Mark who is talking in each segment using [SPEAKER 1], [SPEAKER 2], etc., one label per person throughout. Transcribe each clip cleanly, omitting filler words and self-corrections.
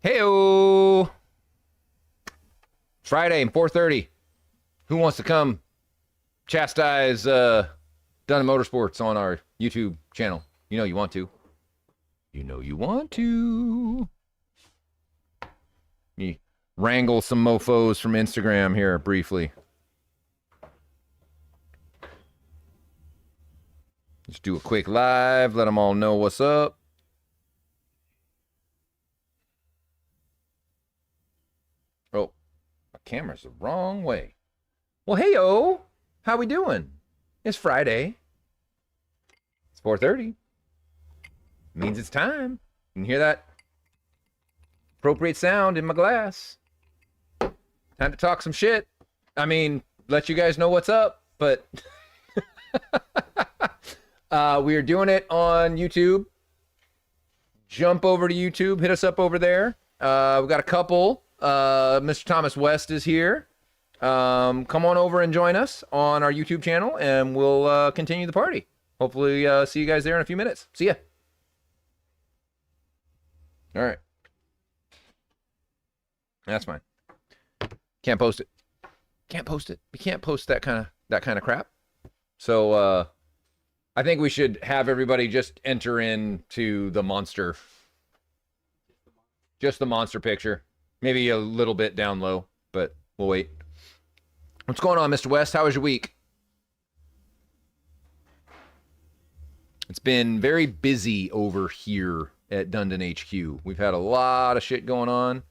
[SPEAKER 1] Heyo! Friday and 4:30. Who wants to come chastise Dun Motorsports on our YouTube channel? You know you want to. You know you want to. Me wrangle some mofos from Instagram here briefly. Just do a quick live, let them all know what's up. Oh, my camera's the wrong way. Well, hey-o, how we doing? It's Friday. It's 4:30. Means it's time. You can hear that appropriate sound in my glass. Time to talk some shit. I mean, let you guys know what's up, but we are doing it on YouTube. Jump over to YouTube. Hit us up over there. We've got a couple. Mr. Thomas West is here. Come on over and join us on our YouTube channel, and we'll continue the party. Hopefully see you guys there in a few minutes. See ya. All right. That's fine. Can't post it. Can't post it. We can't post that kind of crap. So I think we should have everybody just enter into the monster. Just the monster picture. Maybe a little bit down low, but we'll wait. What's going on, Mr. West? How was your week? It's been very busy over here at Dundon HQ. We've had a lot of shit going on.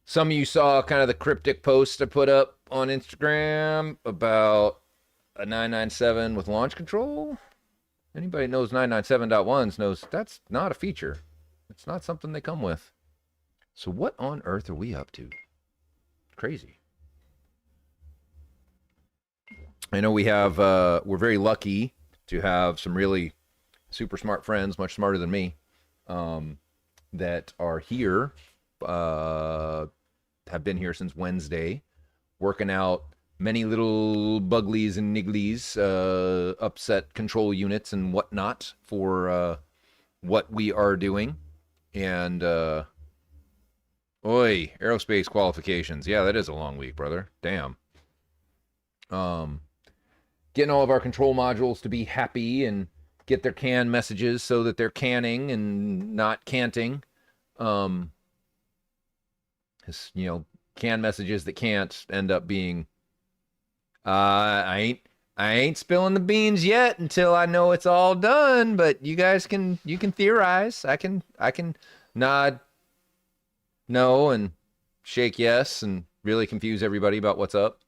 [SPEAKER 1] Some of you saw kind of the cryptic post I put up on Instagram about a 997 with launch control. Anybody knows 997.1s knows that's not a feature. It's not something they come with. So what on earth are we up to? Crazy. I know we have, we're very lucky to have some really super smart friends, much smarter than me, that are here, have been here since Wednesday, working out many little buglies and nigglies, upset control units and whatnot for what we are doing. And, oi, aerospace qualifications. Yeah, that is a long week, brother. Damn. Getting all of our control modules to be happy and get their can messages so that they're canning and not canting. You know, can messages that can't end up being, I ain't spilling the beans yet until I know it's all done, but you guys can theorize. I can nod no and shake yes and really confuse everybody about what's up.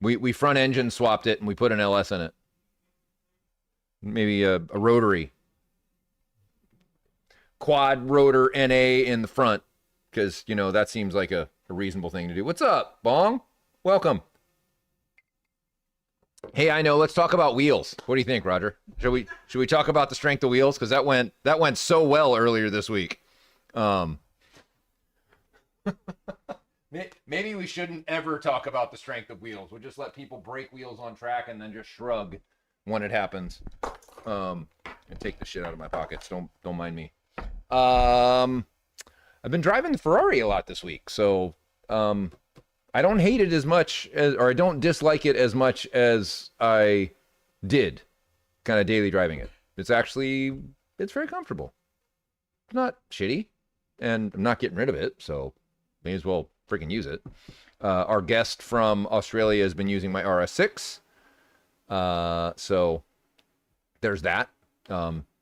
[SPEAKER 1] We front engine swapped it and we put an LS in it. Maybe a rotary. Quad rotor NA in the front. Because, you know, that seems like a reasonable thing to do. What's up, Bong? Welcome. Hey, I know. Let's talk about wheels. What do you think, Roger? Should we talk about the strength of wheels? Because that went so well earlier this week. Maybe we shouldn't ever talk about the strength of wheels. We'll just let people break wheels on track and then just shrug when it happens. And take the shit out of my pockets. Don't mind me. I've been driving the Ferrari a lot this week, so I don't hate it as much as, or I don't dislike it as much as I did kind of daily driving it. It's very comfortable. It's not shitty, and I'm not getting rid of it, so may as well freaking use it. Our guest from Australia has been using my RS6, so there's that.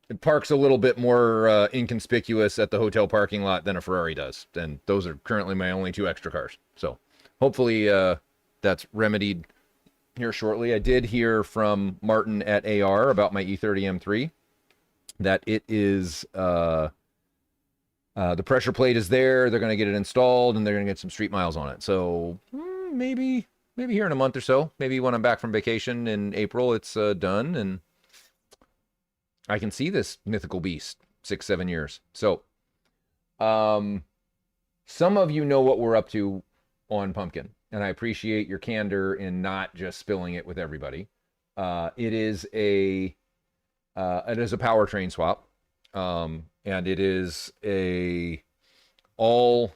[SPEAKER 1] It parks a little bit more inconspicuous at the hotel parking lot than a Ferrari does, and those are currently my only two extra cars. So hopefully that's remedied here shortly. I did hear from Martin at AR about my E30 M3 that it is the pressure plate is there. They're going to get it installed and they're going to get some street miles on it. So maybe here in a month or so, maybe when I'm back from vacation in April, it's done and I can see this mythical beast 6-7 years. So some of you know what we're up to on Pumpkin, and I appreciate your candor in not just spilling it with everybody. It is a powertrain swap. And it is a all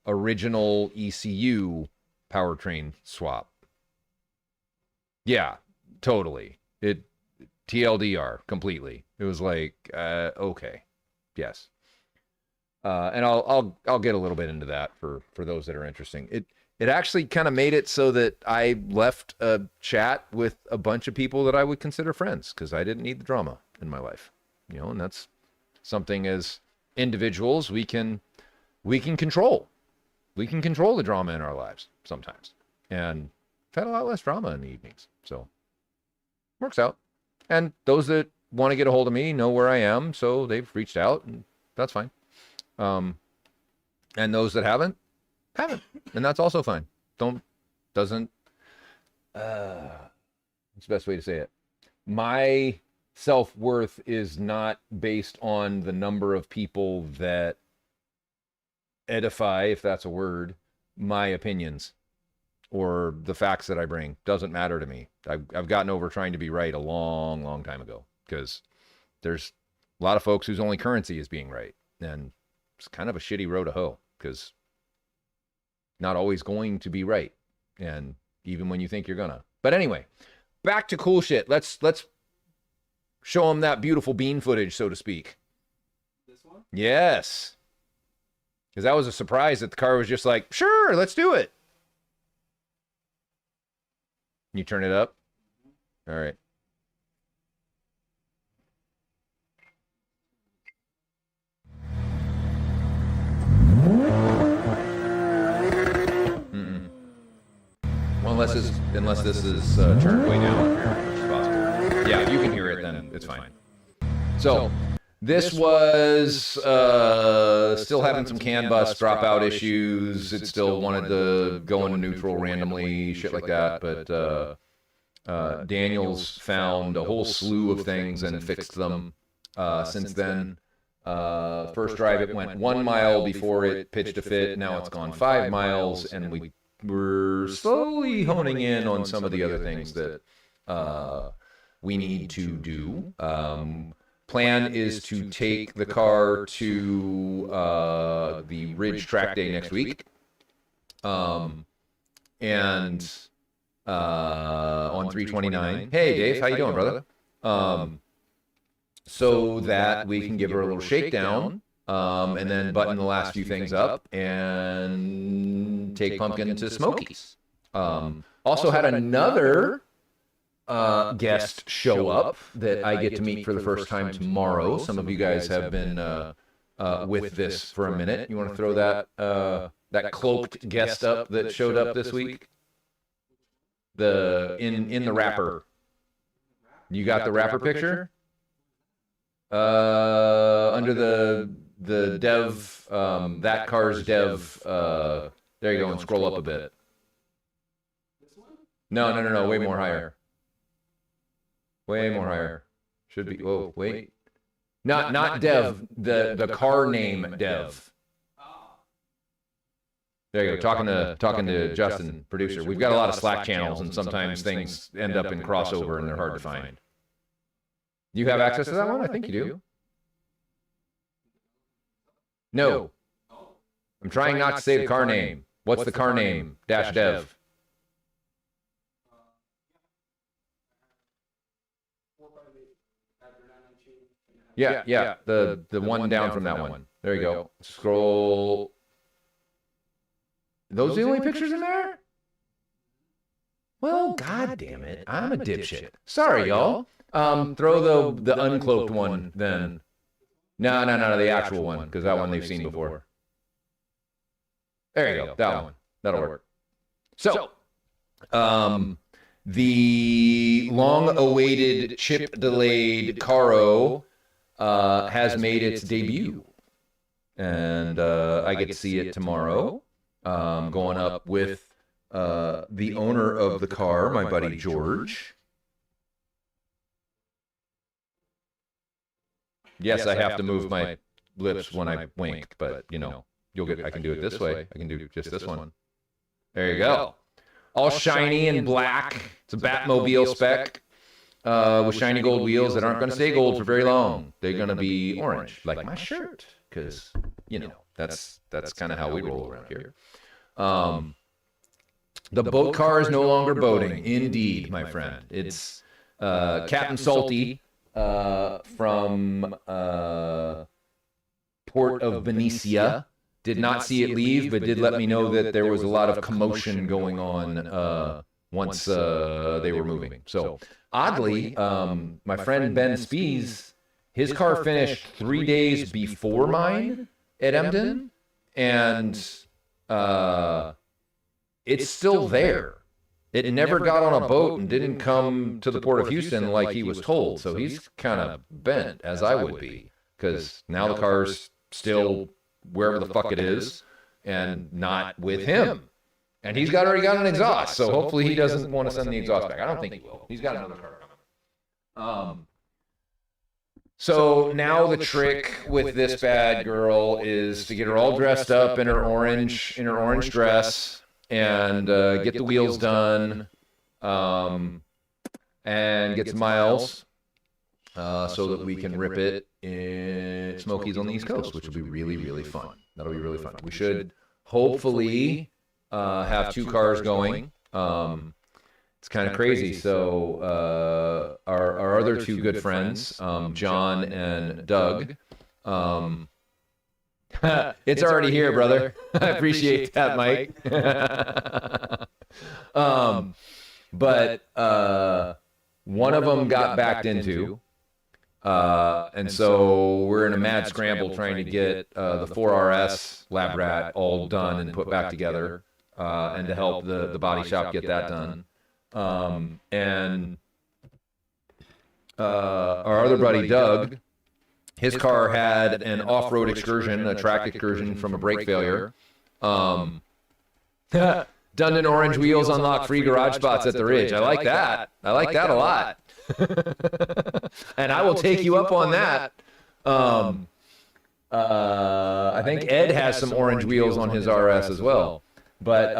[SPEAKER 1] original ECU powertrain swap. Yeah, totally. It TLDR completely. It was like, okay, yes. And I'll get a little bit into that for those that are interesting. It actually kind of made it so that I left a chat with a bunch of people that I would consider friends because I didn't need the drama in my life, and that's something as individuals we can control. We can control the drama in our lives sometimes, and I've had a lot less drama in the evenings, so works out. And those that want to get a hold of me know where I am, so they've reached out, and that's fine. And those that haven't, and that's also fine. Doesn't. What's the best way to say it? My self-worth is not based on the number of people that edify, if that's a word, my opinions or the facts that I bring. Doesn't matter to me. I've gotten over trying to be right a long, long time ago because there's a lot of folks whose only currency is being right. And it's kind of a shitty road to hoe because not always going to be right. And even when you think you're gonna. But anyway, back to cool shit. Let's show them that beautiful bean footage, so to speak.
[SPEAKER 2] This one?
[SPEAKER 1] Yes. Because that was a surprise that the car was just like, sure, let's do it. Can you turn it up? All right. Well, unless this is turned way down here, which is possible. Yeah, if you can hear it, then it's fine. So this was still having some CAN bus dropout issues. It still wanted to go into neutral randomly, shit like that. But Daniel's found a whole slew of things and fixed them since then. First drive, it went 1 mile before it pitched a fit. Now it's gone 5 miles, and we're slowly honing in on some of the other things that we need to do. Plan is to take the car to the Ridge track day next week. And on 329. Hey, Dave, how you doing, brother? So that we can give her a little shakedown, and then button the last few things up and take Pumpkin to Smokies. Also had another guest show up that I get to meet for the first time tomorrow. Some of you guys have been with this for a minute. You want to throw that cloaked guest up that showed up this week? In the wrapper. You got the wrapper picture? Under the dev, that car's dev, there you go, and scroll up a bit. No, way more higher. Way more higher. Should be, whoa, wait. Not dev, the car name dev. There you go, talking to Justin, producer. We've got a lot of Slack channels, and sometimes things end up in crossover and they're hard to find. Do you have access to that one? I think you do. No. I'm trying not to say the car name. What's the car name? Dash dev. Yeah. The one down from that one. There you go. Scroll. Those the only pictures in there? Well, god damn it. I'm a dipshit. Sorry, y'all. Throw the uncloaked one then. No, the actual one, because that one they've seen before. There you go, that one. That'll work. So, the long-awaited, chip-delayed Caro has made its debut. And I get to see it tomorrow. Going up with the owner of the car, my buddy George. Yes, I have to move my lips when I wink, but you'll get. I can do it this way. I can do just this one. There you go. All shiny and black. It's a Batmobile spec. with shiny gold wheels that aren't going to stay gold for very long. They're going to be orange, like my shirt, because, that's kind of how we roll around here. The boat car is no longer boating. Indeed, my friend. It's Captain Salty from Port of Benicia. Did not see it leave, but did let me know that there was a lot of commotion going on once they were moving. So, oddly, my friend Ben Spees, his car finished 3 days before mine at Emden, and it's still there. It never got on a boat and didn't come to the Port of Houston like he was told. So he's kind of bent, as I would be, because now the car's still wherever the fuck it is and not with him. And he's already got an exhaust, so hopefully he doesn't want to send the exhaust back. I don't think he will. He's got another car coming. So now the trick with this bad girl is to get her all dressed up in her orange dress and get the wheels done and get some miles so that we can rip it in Smokies on the East Coast, which will be really, really fun. That'll be really fun. We should hopefully have 2 cars going. It's kind of crazy. So our other 2 good friends, John and Doug, it's already here, brother. I appreciate that, Mike. But one of them got backed into, and so we're in a mad scramble trying to get the 4RS Lab Rat all done and put back together, and to help the body shop get that done. And our other buddy, Doug, his car had an off-road excursion, a track excursion from a brake failure. Dundon orange wheels unlock free garage spots at the Ridge. I like that. I like that a lot. And I will take you up on that. I think Ed has some orange wheels on his RS as well. But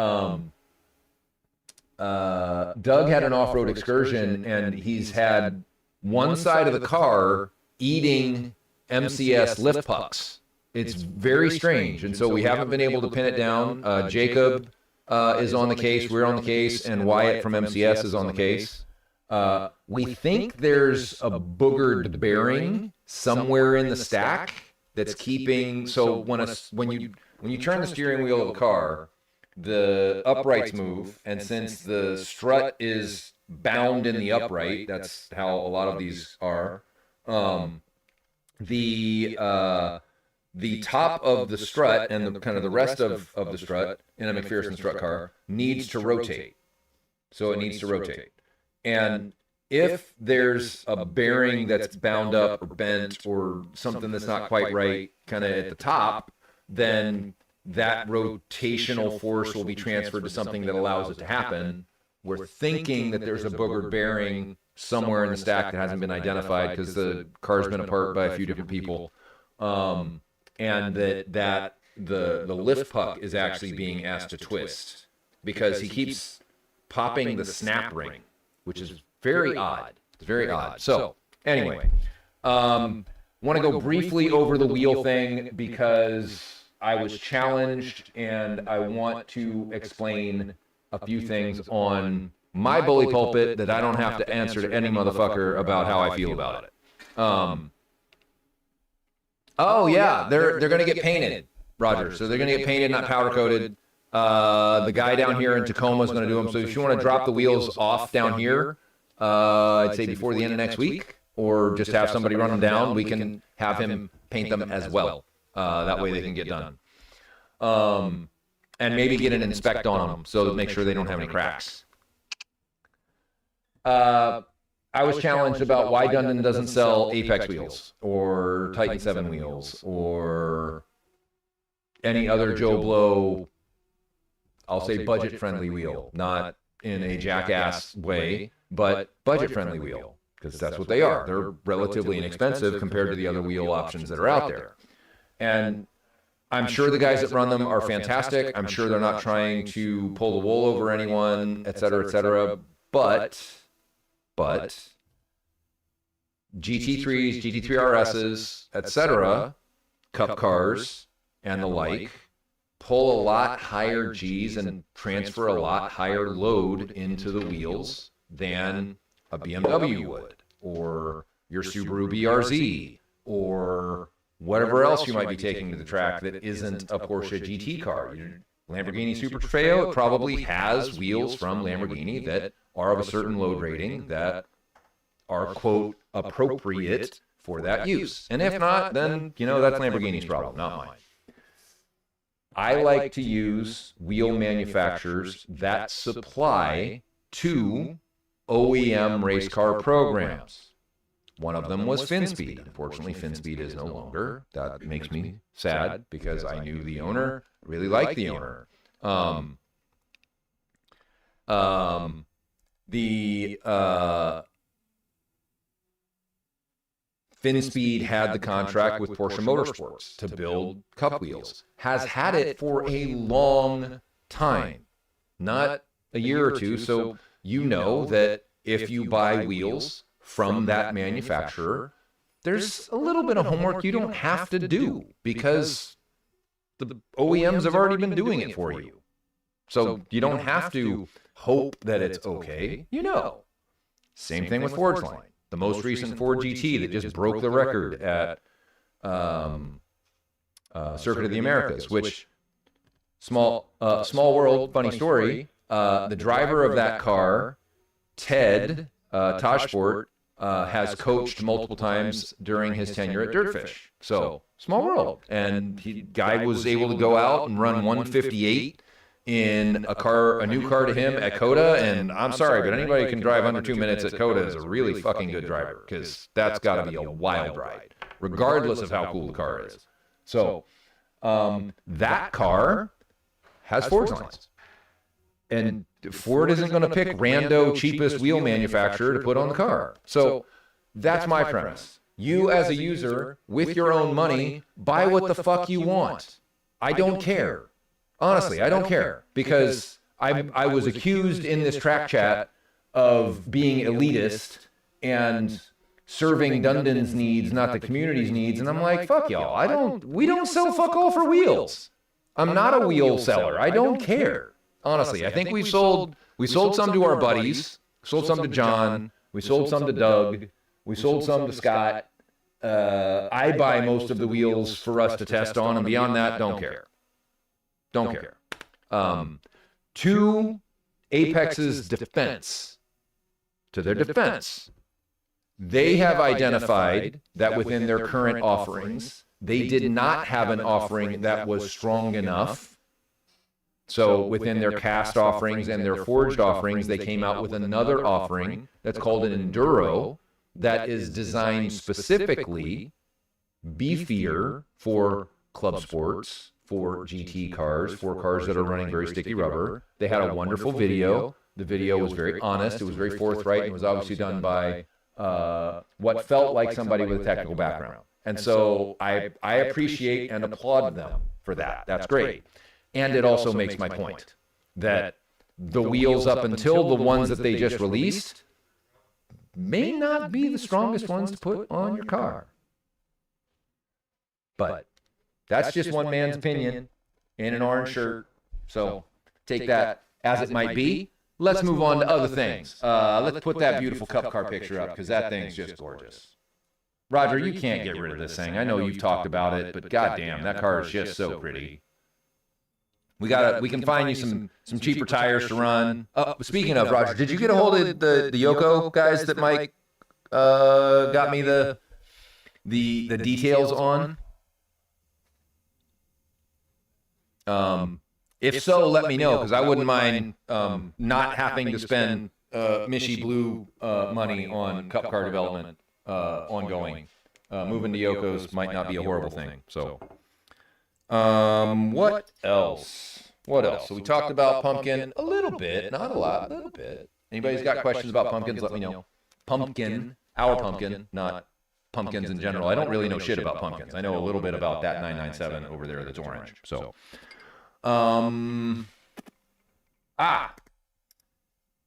[SPEAKER 1] Doug had an off-road excursion, and he's had one side of the car eating MCS lift pucks. It's very strange, and so we haven't been able to pin it down. Jacob is on the case, we're on the case, and Wyatt from MCS is on the case. We think there's a boogered bearing somewhere in the stack that's keeping. So when you turn the steering wheel of a car, the uprights move, and since the strut is bound in the upright, that's how a lot of these are. The top of the strut and the kind of the rest of the strut in a McPherson strut car needs to rotate. So it needs to rotate. And if there's a bearing that's bound up or bent or something that's not quite right kind of at the top, then that rotational force will be transferred to something that allows it to happen. We're thinking that there's a boogered bearing somewhere in the stack that hasn't been identified because the car's been apart by a few different people. And that the lift puck is actually being asked to twist because he keeps popping the snap ring, which is very odd. It's very odd. So anyway, want to go briefly over the wheel thing because I was challenged and I want to explain a few things on my bully pulpit that I don't have to answer to any motherfucker about how I feel about it. Oh yeah, they're going to get painted, Roger. So they're going to get painted, not powder coated. The guy down here in Tacoma is going to do them. So if you want to drop the wheels off down here, I'd say before the end of next week, or just have somebody run them down, we can have him paint them as well. That way they can get done. And maybe get an inspect on them so to make sure they don't have any cracks. I was challenged about why Dundon doesn't sell Apex wheels or Titan 7 wheels or any other Joe Blow, I'll say budget-friendly wheel, not in a jackass way, but budget-friendly wheel, because that's what they are. They're relatively inexpensive compared to the other wheel options that are out there. And I'm sure the guys that run them are fantastic. I'm sure they're not trying to pull the wool over anyone, et cetera, but GT3s, GT3 RSs, etc., cup cars, and the like pull a lot higher Gs and transfer a lot higher load into the wheels than a BMW would, or your Subaru BRZ, or whatever else you might be taking to the track that isn't a Porsche GT car. Your Lamborghini Super Trofeo, it probably has wheels from Lamborghini that are of a certain load rating that are, quote, appropriate for that use. And if not, then, you know, that's Lamborghini's problem, not mine. I like to use wheel manufacturers that supply to OEM race car programs. One of them was FinSpeed. Unfortunately, FinSpeed is no longer. That makes me sad because I knew the owner, really liked the owner. FinSpeed had the contract with Porsche Motorsports to build cup wheels. Has had it for a long time, not a year or two. So you know that if you buy wheels from that manufacturer, there's a little bit of homework you don't have to do because the OEMs have already been doing it for you. So you don't have to hope that it's okay. You know. Same thing with Ford's line. The most recent Ford GT that just broke the record at Circuit of the Americas, which, small world, funny story, the driver of that car, Ted Tajsport, has coached multiple times during his tenure at Dirtfish. So, small world. And guy was able to go out and run 158 in a new car to him at COTA, and I'm sorry, but anybody who can drive under 2 minutes at COTA is a really fucking good driver, because that's got to be a wild ride, regardless of how cool the car is. So, that car has Ford's lines. And Ford isn't going to pick rando cheapest wheel manufacturer to put on the car. So, that's my premise. You as a user, with your own money, buy what the fuck you want. I don't care. Honestly, I don't care, because I was accused in this track chat of being elitist and serving Dundon's needs, not the community's needs, and I'm like, fuck y'all, we don't sell fuck all for wheels. I'm not a wheel seller. I don't care. Honestly, I think we sold some to our buddies, sold some to John, we sold some to Doug, we sold some to Scott. I buy most of the wheels for us to test on, and beyond that, don't care. Don't care. To Apex's defense, to their defense, they have identified that within their current offerings, they did not have an offering that was strong enough. So within their cast offerings and their forged offerings, they came out with another offering that's called an Enduro that is designed specifically beefier for club sports, for GT cars, for cars that are running very sticky rubber. They had a wonderful video. The video was very honest. It was very forthright. It was obviously done by what felt like somebody with a technical background. And so I appreciate and applaud them for that. That's great. And it also makes my point that the wheels up until the ones that they just released may not be the strongest ones to put on your car. But that's just one man's opinion in an orange shirt. So take that as it might be. Let's move on to other things. Let's put that beautiful cup car picture up, because that thing's just gorgeous. Roger, you can't get rid of this thing. I know you've talked about it, but goddamn, that car is just so pretty. We can find you some cheaper tires to run. Speaking of, Roger, did you get a hold of the Yoko guys that Mike got me the details on? If so, let me know, because I wouldn't mind not having to spend Michi Blue money on cup car development ongoing. Moving to Yoko's might not be a horrible thing. So, what else? What else? So we talked about pumpkin a little bit, not a lot, a little bit. Anybody's got questions about pumpkins, let me know. Pumpkin, our pumpkin, not pumpkins in general. I don't really know shit about pumpkins. I know a little bit about that 997 over there that's orange. So, on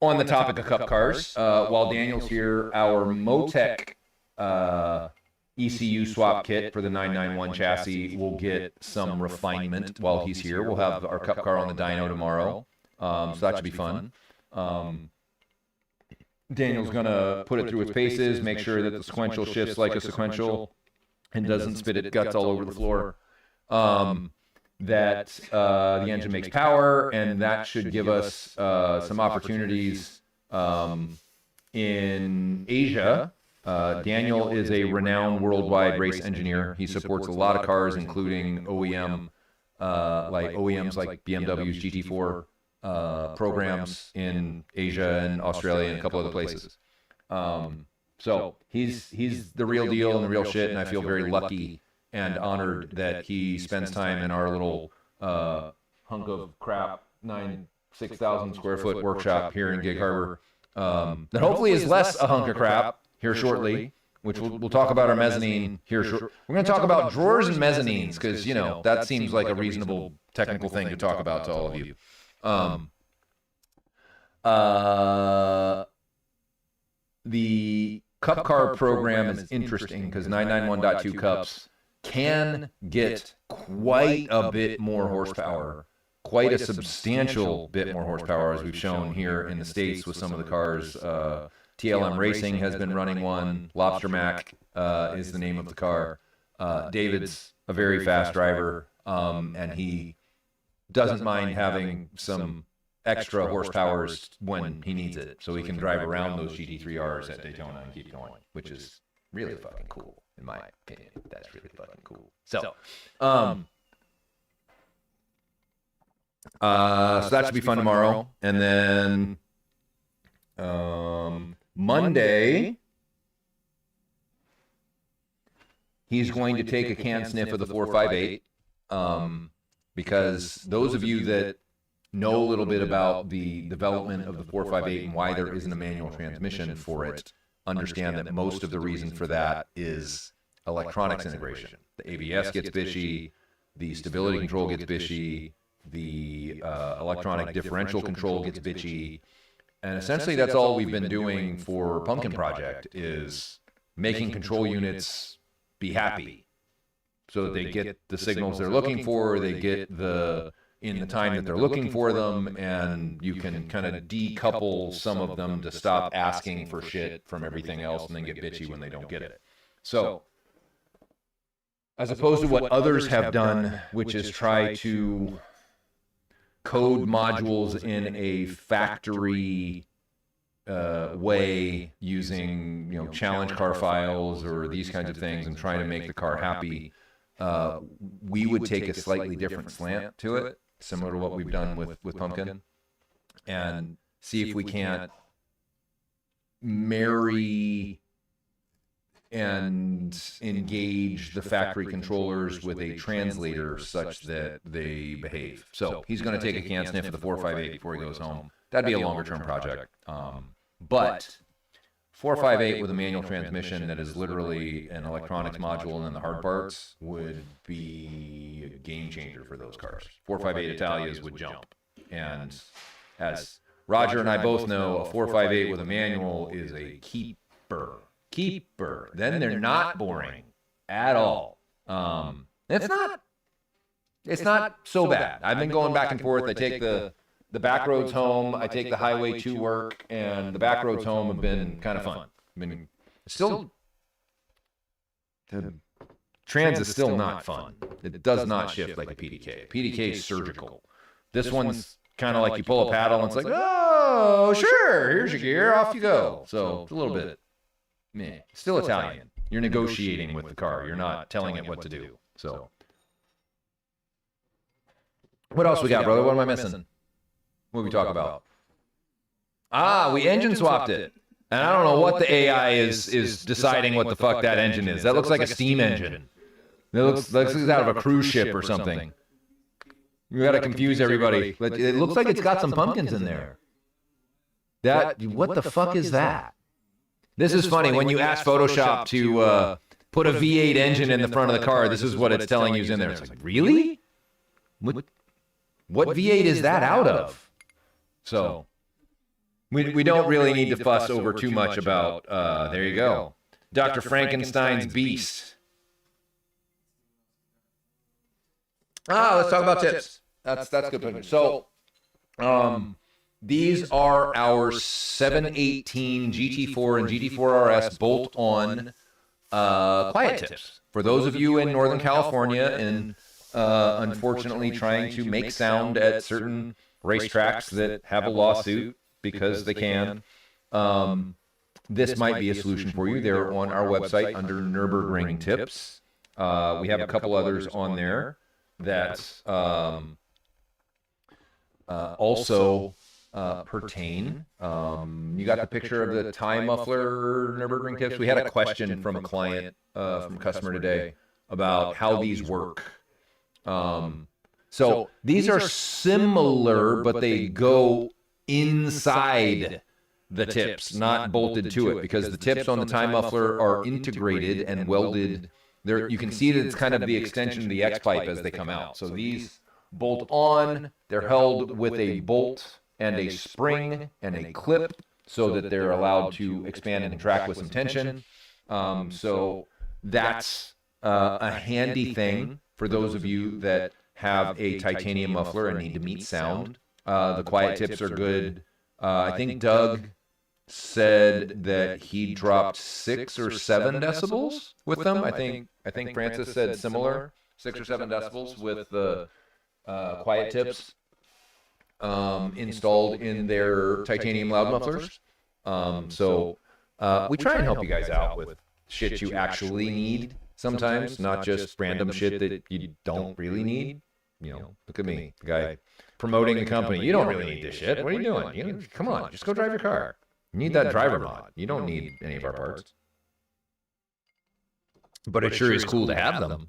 [SPEAKER 1] the topic of cup cars, while Daniel's here, our Motec ECU swap kit for the 991 chassis will get some refinement while he's here. We'll have our Cup car on the dyno tomorrow, so that should be fun. Daniel's going to put it through its paces, make sure that the sequential shifts like a sequential and doesn't spit its guts all over the floor. That the engine makes power, and that should give us some opportunities in Asia. Daniel is a renowned worldwide race engineer. He supports a lot of cars, including OEMs like BMW's GT4 programs in Asia and Australia and a couple other places. So he's the real deal and the real shit, and I feel very lucky and honored that he spends time in our little hunk of crap 6,000 square foot workshop here in Gig Harbor. That hopefully is less a hunk of crap here shortly, which we'll talk about our mezzanine here shortly. We're going to talk about drawers and mezzanines because, you know, that seems like a reasonable technical thing to talk about to all of you. The Cup car program is interesting because 991.2 Cups can get quite a bit more horsepower, quite a substantial bit more horsepower, as we've shown here in the States with some of the cars. TLM Racing has been running one. Lobster Mac is the name of the car. David's a very fast driver, and he doesn't mind having some extra horsepowers when he needs it, so he can drive around those GT3 Rs at Daytona and keep going, which is really fucking cool, in my opinion. That's really fucking cool. So that should be fun tomorrow. And then Monday, he's going to take a can sniff of the 458, because those of you that know a little bit about the development of the 458 and why there isn't a manual transmission for it, understand that most of the reason for that is electronics integration. The ABS gets bitchy, the stability control gets bitchy, the electronic differential control gets bitchy, and essentially that's all we've been doing for Pumpkin Project is making control units be happy so that they get the signals they're looking for, they get in the time that they're looking for them, and you can kind of decouple some of them to stop asking for shit from everything else and then get bitchy when they don't get it. So, as opposed to what others have done, which is try to code modules in a factory way using, you know, challenge car files or these kinds of things and trying to make the car happy, we would take a slightly different slant to it, similar to what we've done with Pumpkin, and see if we can't marry and engage the factory controllers with a translator such that they behave. So he's going to take a can sniff of the 458 before he goes home. That'd be a longer term project. But 458 with a manual transmission that is literally an electronics module and then the hard parts would be a game changer for those cars. 458 Italias would jump. And as Roger and I both know, a 458 with a manual is a keeper. Then they're not boring at all. It's not so bad. I've been going back and forth. I take the back roads home, I take the highway to work, and the back roads home have been kind of fun. The trans is still not fun. It does not shift like a PDK. PDK is surgical. This one's kind of like you pull a paddle and it's like, oh, sure, here's your gear, off you go. So it's a little bit meh. Still Italian. You're negotiating with the car. You're not telling it what to do. So what else we got, brother? What am I missing? What did we talk about? We engine swapped it. And I don't know what the AI is deciding what the fuck that engine is. That looks like a steam engine. It looks out of a cruise ship or something. You got to confuse everybody. It looks like it's got some pumpkins in there. What the fuck is that? This is funny. When you ask Photoshop to put a V8 engine in the front of the car, this is what it's telling you is in there. It's like, really? What V8 is that out of? So we don't really need to fuss over too much about, there you go. Dr. Frankenstein's Beast. Let's talk about tips. That's good. So, these are our 718 GT4 and GT4 RS bolt-on quiet tips. For those of you in Northern California and unfortunately trying to make sound at certain racetracks that have a lawsuit because they can, this might be a solution for you. They're on our website under Nürburgring Tips. We have a couple others on there that also pertain. You got the picture of the tie muffler Nürburgring Tips. We had a question from a client, from a customer today about how these work. So these are similar, but they go inside the tips, not bolted to it, because the tips on the tie muffler are integrated and welded. There, you can see that it's kind of the extension of the X-pipe as they come out. So these bolt on, they're held with a bolt and a spring and a clip so that they're allowed to expand and contract with some tension. So that's a handy thing for those of you that have a titanium muffler and need to meet sound. The quiet tips are good. I think Doug said that he dropped 6 or 7 decibels with them. I think Francis said similar, 6 or 7 decibels with the quiet tips installed in their titanium loud mufflers. So we try and help you guys out with shit you actually need sometimes, not just random shit that you don't really need. You know, look at me, the guy promoting the company. You don't really need this shit. What are you doing? Come on, just go drive your car. You need that driver mod. You don't need any of our parts. But it sure is cool to have them.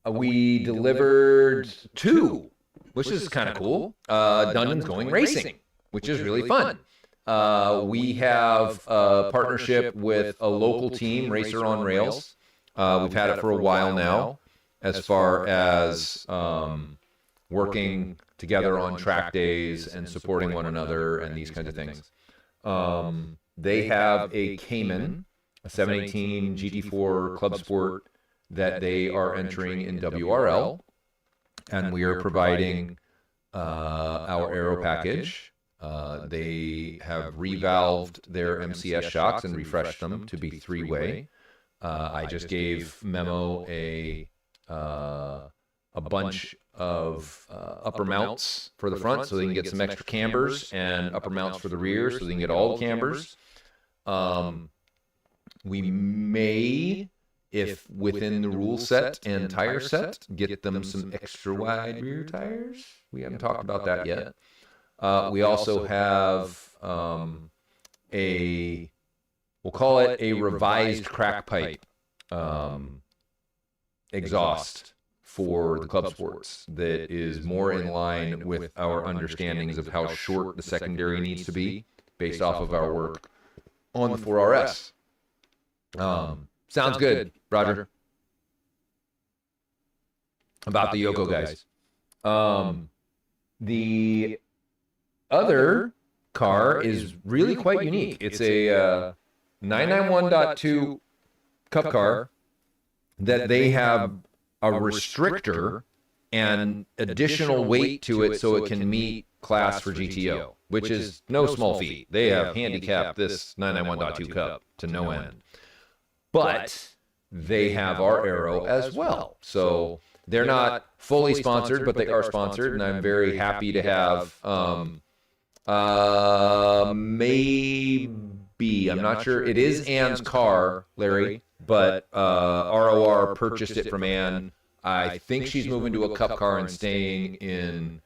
[SPEAKER 1] We delivered 2, which is kind of cool. Dundon's Going Racing, which is really fun. We have a partnership with a local team, Racer on Rails. We've had it for a while now, as far as working together on track days and supporting one another and these kinds of things. They have a Cayman, a 718 GT4 Club Sport that they are entering in WRL, and we are providing our aero package. They have revalved their MCS shocks and refreshed them to be 3-way. I just gave Memo a bunch of upper mounts for the front so they can get some extra cambers, and upper mounts for the rear so they can get all the cambers. We may, if within the rule set and tire set, get them some extra wide rear tires. We haven't talked about that yet. We also have we'll call it a revised crack pipe exhaust for the Club Sports that is more in line with our understandings of how short the secondary needs to be based off of our work on the 4RS. Sounds good, Roger. About the Yoko guys. The other car is really quite unique. It's a 991.2 Cup car that they have a restrictor and additional weight to it so it can meet class for GTO, which is no small feat. They have handicapped this 991.2 Cup to no end. But they have our aero as well. So they're not fully sponsored, but they are sponsored, and I'm very happy to have maybe, I'm not sure. It is Ann's car, Larry, but ROR purchased it from Ann. I think she's moving to a Cup car and staying in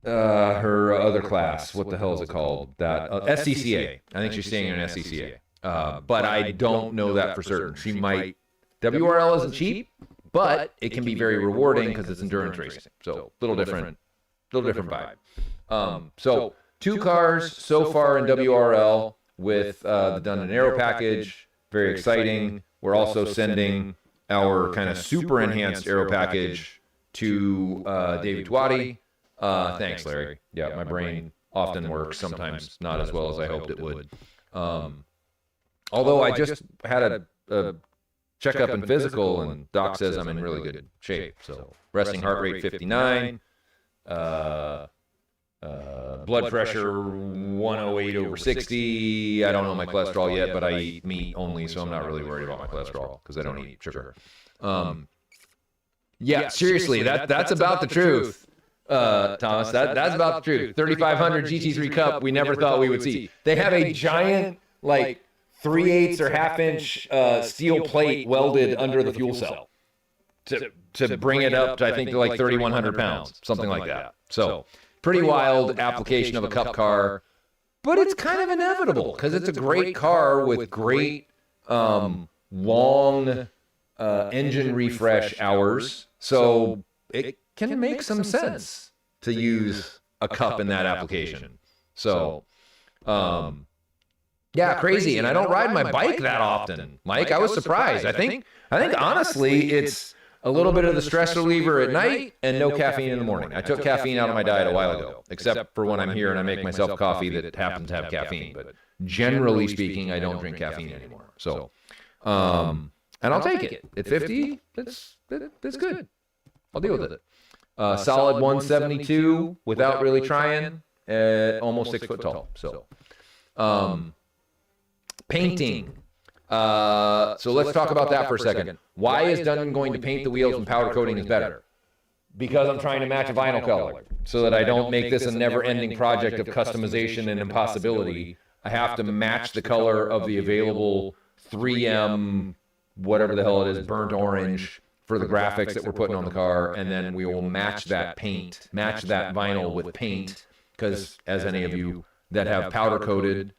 [SPEAKER 1] her other class. What the hell is it called? That SCCA. I think she's staying in an SCCA. But I don't know that for certain. She might. WRL isn't cheap, but it can be very rewarding because it's endurance racing. So little different vibe. So 2 cars so far in WRL with the Dundon Aero package. Very exciting. We're also sending our kind of super enhanced aero package to David Twatty. Thanks, Larry. Yeah, my brain often works, sometimes not as well as I hoped it would. Although I just had a checkup and physical, and doc says I'm in really good shape. So resting heart rate 59, blood pressure 108/60. I don't know my cholesterol yet, but I eat meat only, so I'm not really worried about my cholesterol because I don't eat sugar. Yeah, seriously, that's about the truth, Thomas. That's about the truth. 3500 GT3 Cup, we never thought we would see. They have a giant, like, 3/8 or half-inch steel plate welded under the fuel cell to bring it up to, I think, to like 3,100 pounds, something like that. So pretty wild application of a cup car, but it's kind of inevitable because it's a great car with great long engine refresh hours. So it can make some sense to use a cup in that application. So, yeah, crazy. And I don't ride my bike that often, Mike. I was surprised. I think honestly, it's a little bit of the stress reliever at night and no caffeine in the morning. I took caffeine out of my diet a while ago, except for when I'm here and I make myself coffee that happens to have caffeine. But generally speaking, I don't drink caffeine anymore. So, and I'll take it. At 50, that's good. I'll deal with it. Solid 172 without really trying, almost 6 foot tall. So, painting. So let's talk about that for a second. Why is Dunn going to paint the wheels and powder coating is better? Because I'm trying to match a vinyl color so that I don't make this a never-ending project of customization and impossibility. I have to match the color of the available 3M, whatever the hell it is, burnt orange for the graphics that we're putting on the car, and then we will match that paint, match that vinyl with paint, because as any of you that have powder coated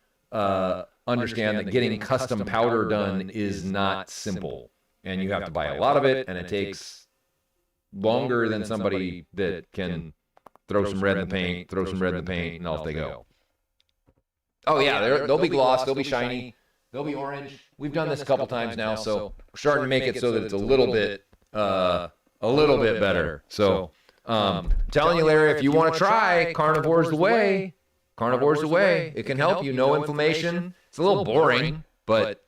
[SPEAKER 1] understand that getting custom powder done is not simple, and you have to buy a lot of it, and it takes longer than somebody that can throw some red in the paint, and off they go. Oh yeah, they'll be gloss, they'll be shiny, they'll be orange. We've done this a couple times now, so we're starting to make it so that it's a little bit better. So, telling you, Larry, if you want to try Carnivore's the Way. Carnivore's the Way. It can help you. No inflammation. It's a little boring, but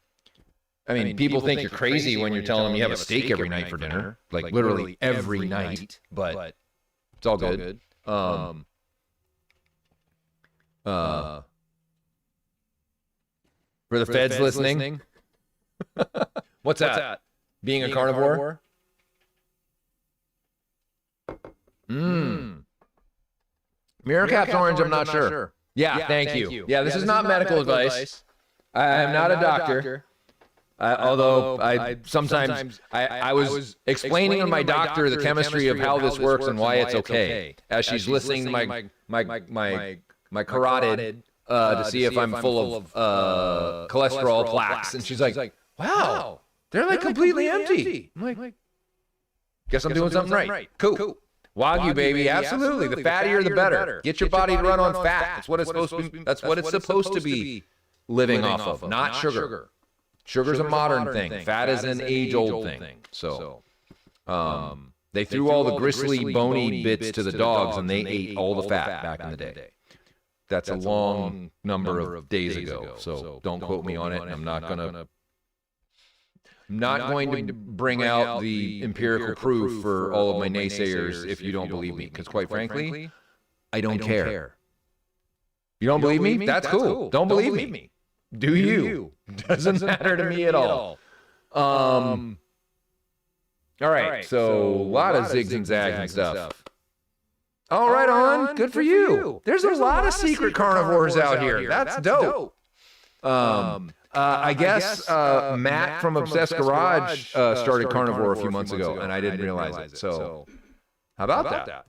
[SPEAKER 1] I mean, people think you're crazy when you're telling them you have a steak every night for dinner, like literally every night. But it's all good. For the feds listening, what's that? Being a carnivore? Meerkat's orange, I'm not sure. Yeah, thank you. Yeah, this is not medical advice. I am not a doctor. Although I sometimes I was explaining to my doctor the chemistry of how this works and why it's okay as she's listening to my carotid to see if I'm full of cholesterol plaques, and she's like, "Wow, they're like completely empty." I'm like, "Guess I'm doing something right." Cool. Wagyu, baby, absolutely. The fattier, the better. Get your body to run on fat. That's what it's supposed to be. That's what it's supposed to be living off of, not sugar. Sugar's a modern thing. Fat is an age-old thing. So, they threw all the gristly, bony bits to the dogs, and they ate all the fat back in the day. That's a long number of days ago. So don't quote me on it. I'm not going to bring out the empirical proof for all of my naysayers if you don't believe me, because quite frankly, I don't care. You don't believe me? That's cool. Don't believe me. Do you? Doesn't matter to me at all. All right, so a lot of zigs and zags and stuff. All right, on. Good for you. There's a lot of secret carnivores out here. That's dope. I guess Matt from Obsessed Garage started Carnivore a few months ago, and I didn't realize it. So, how about that?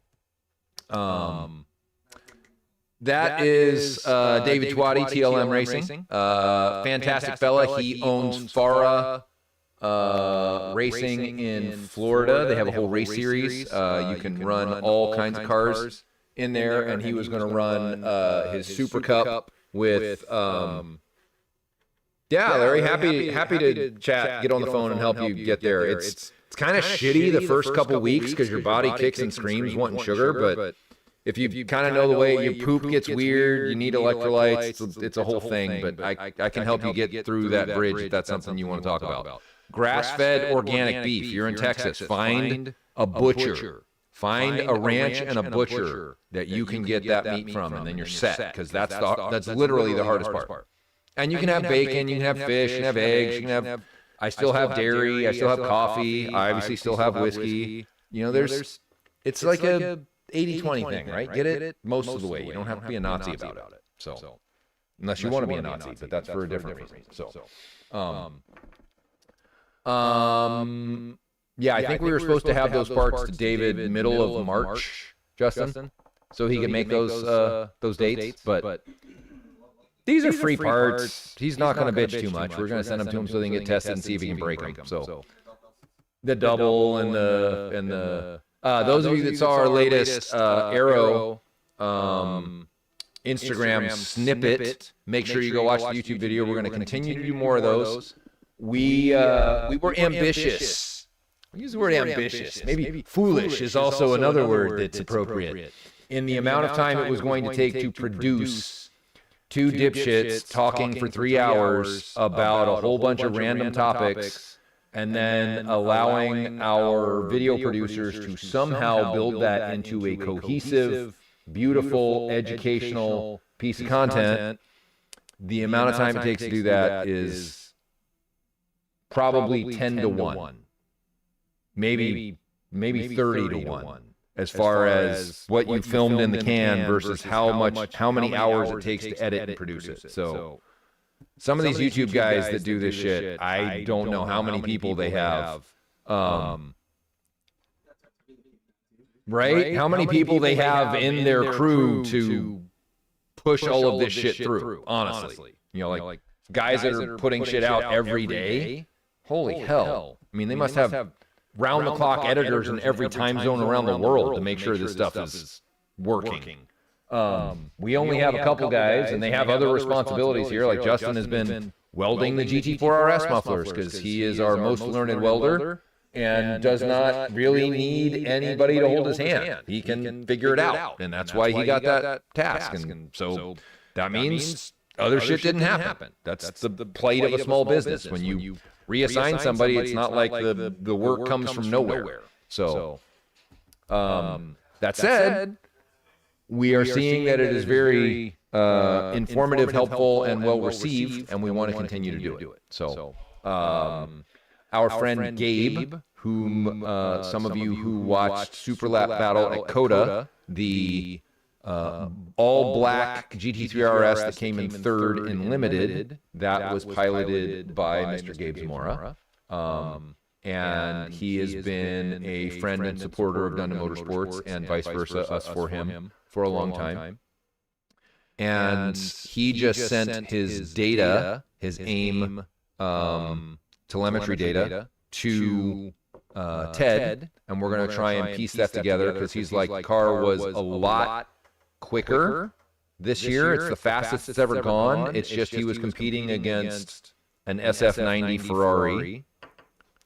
[SPEAKER 1] That is David Twatty, TLM Racing. Fantastic fella. He owns Farah Racing in Florida. They have a whole race series. You can run all kinds of cars in there, and he was going to run his Super Cup with... Yeah, Larry, happy to chat, get on the phone and help you get there. It's kind of shitty the first couple weeks because your body kicks and screams wanting sugar, but if you kind of know the way your poop gets weird, you need electrolytes. It's a whole thing, but I can help you get through that bridge if that's something you want to talk about. Grass-fed organic beef. You're in Texas. Find a butcher. Find a ranch and a butcher that you can get that meat from, and then you're set, because that's literally the hardest part. And you can have bacon, you can have fish, you can have eggs, you can have. I still have dairy, I still have coffee, I obviously still have whiskey. You know, it's like a 80-20 thing, right? Get it most of the way. You don't have to be a Nazi about it. So, unless you want to be a Nazi, but that's for a different reason. So, yeah, I think we were supposed to have those parts to David middle of March, Justin, so he could make those dates. But these are free parts. He's not going to bitch too much. We're going to send them to him so they can get tested and see if he can break them. So the double and the those of you that saw our latest Arrow Instagram snippet, make sure you go watch the YouTube video. We're going to continue to do more of those. We were ambitious. We use the word ambitious. Maybe foolish is also another word that's appropriate. In the amount of time it was going to take to produce two dipshits talking for 3 hours about a whole bunch of random topics, and then allowing our video producers to somehow build that into a cohesive, beautiful, educational piece of content. The amount of time it takes to do that is probably 10 to 1. Maybe 30 to 1 as far as what you filmed in the can versus how many hours it takes to edit and produce it. So some of these YouTube guys that do this shit, I don't know how many people they have. Right? How many people they have in their crew to push all of this shit through, honestly. You know, like guys that are putting shit out every day. Holy hell. I mean, they must have round-the-clock editors in every time zone around the world to make sure this stuff is working. We only have a couple guys, and they have other responsibilities here. Like Justin has been welding the GT3 RS mufflers because he is our most learned welder and does not really need anybody to hold his hand. He can figure it out, and that's why he got that task. And so that means other shit didn't happen. That's the plight of a small business. When you reassign somebody, it's not like the work comes from nowhere. So, that said, we are seeing that it is very informative, helpful, and well received, and we want to continue to do it. So, our friend Gabe, whom some of you who watched Super Lap Battle at COTA, the all-black GT3 RS that came in third in Limited, that was piloted by Mr. Gabe Zamora. And he has been a friend and supporter of Dundon Motorsports and vice versa, us for him, for a long time. And he just sent his data, his AIM telemetry data, to Ted, and we're going to try and piece that together, because he's like, the car was a lot quicker this year. It's the fastest it's ever gone. It's just he was competing against an SF90 Ferrari.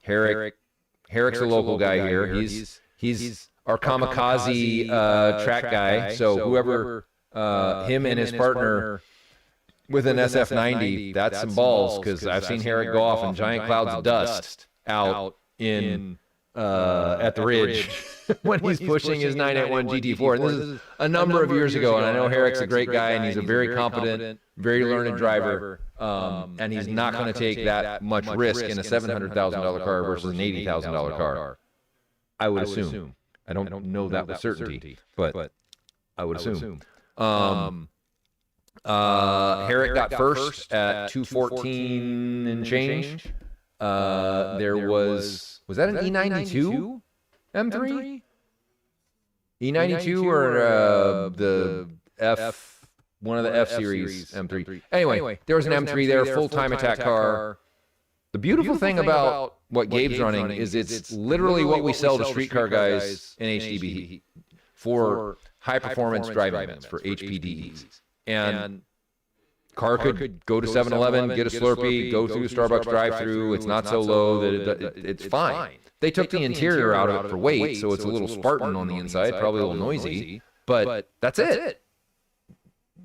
[SPEAKER 1] Herrick's a local guy here. He's our kamikaze track guy. So whoever him and his partner with an SF90, that's some balls, because I've seen Herrick go off in giant clouds of dust out in at the ridge when he's pushing his 981 GT4. And this is a number of years ago, and I know Herrick's a great guy, and he's a very competent, very learned driver, and he's not going to take that much risk in a $700,000 car versus an $80,000 car, I would assume. I don't know that with certainty, but I would assume. Herrick got first at 214 and change. There was that an E92 M3? E92 or the F, one of the F series M3. Anyway, there was an M3 there, full-time attack car. The beautiful thing about what Gabe's running is it's literally what we sell to street car guys in HDB for high-performance driving events, for HPDEs. And car could go to 7-Eleven, get a Slurpee, go through a Starbucks drive-through. It's not so low that it's fine. They took the interior out of it for weight, so it's a little Spartan on the inside, probably a little noisy. but that's it.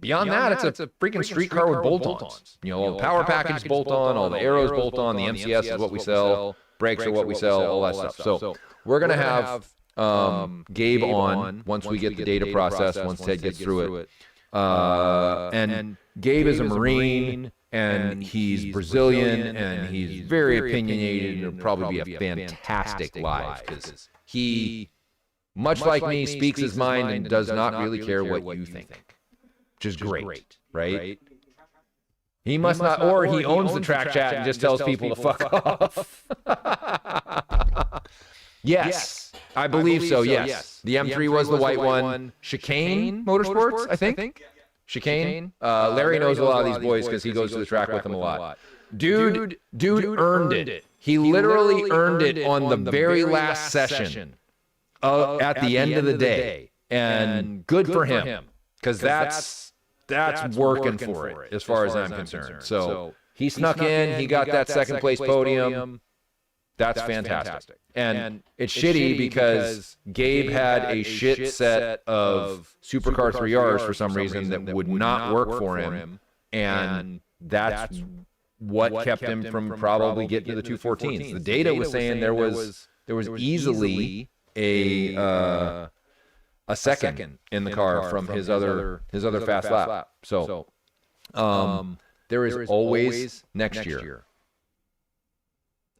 [SPEAKER 1] Beyond that, it's a freaking street car with bolt-ons. You know, all the power package bolt-on, all the arrows bolt-on, the MCS is what we sell, brakes are what we sell, all that stuff. So we're going to have Gabe on once we get the data process, once Ted gets through it. And Gabe is a Marine, and he's Brazilian, and he's very opinionated, and it'll probably be a fantastic live, because he, much like me, speaks his mind and does not really care what you think. Which is great, right? He must not, or he owns the track chat and just tells people to fuck off. Yes, I believe so, yes. The M3 was the white one. Chicane Motorsports, I think. Chicane. Larry knows a lot of these boys because he goes to the track with them a lot. Dude earned it. He literally earned it on the very last session at the end of the day. And good for him, because that's working for it as far as I'm concerned. So he snuck in, he got that second place podium. That's fantastic. And it's shitty because Gabe had a shit set of Supercar 3Rs for some reason that would not work for him. And that's what kept him from probably getting to the 214s. The data was saying there was easily a second in the car from his other fast lap. So there is always next year.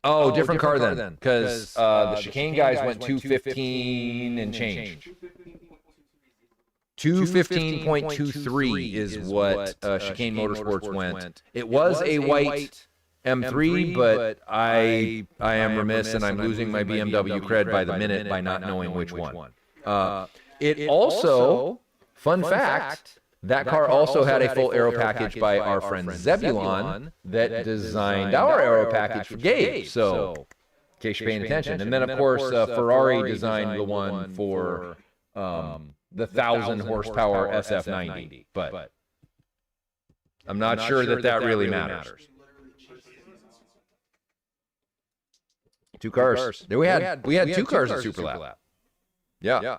[SPEAKER 1] Oh, different car then, because the Chicane guys went 215 and change. 215.23 is what Chicane Motorsports went. It was a white M3, but I am remiss, and I'm losing my BMW cred by the minute by not knowing which one. It also, fun fact, that car also had a full aero package by our friend Zebulon that designed our aero package for Gabe. So, in case you're paying attention. And then, of course, Ferrari designed the one for the 1,000 horsepower SF90. But I'm not sure that really matters. Two cars. We had two cars at Superlap. Yeah.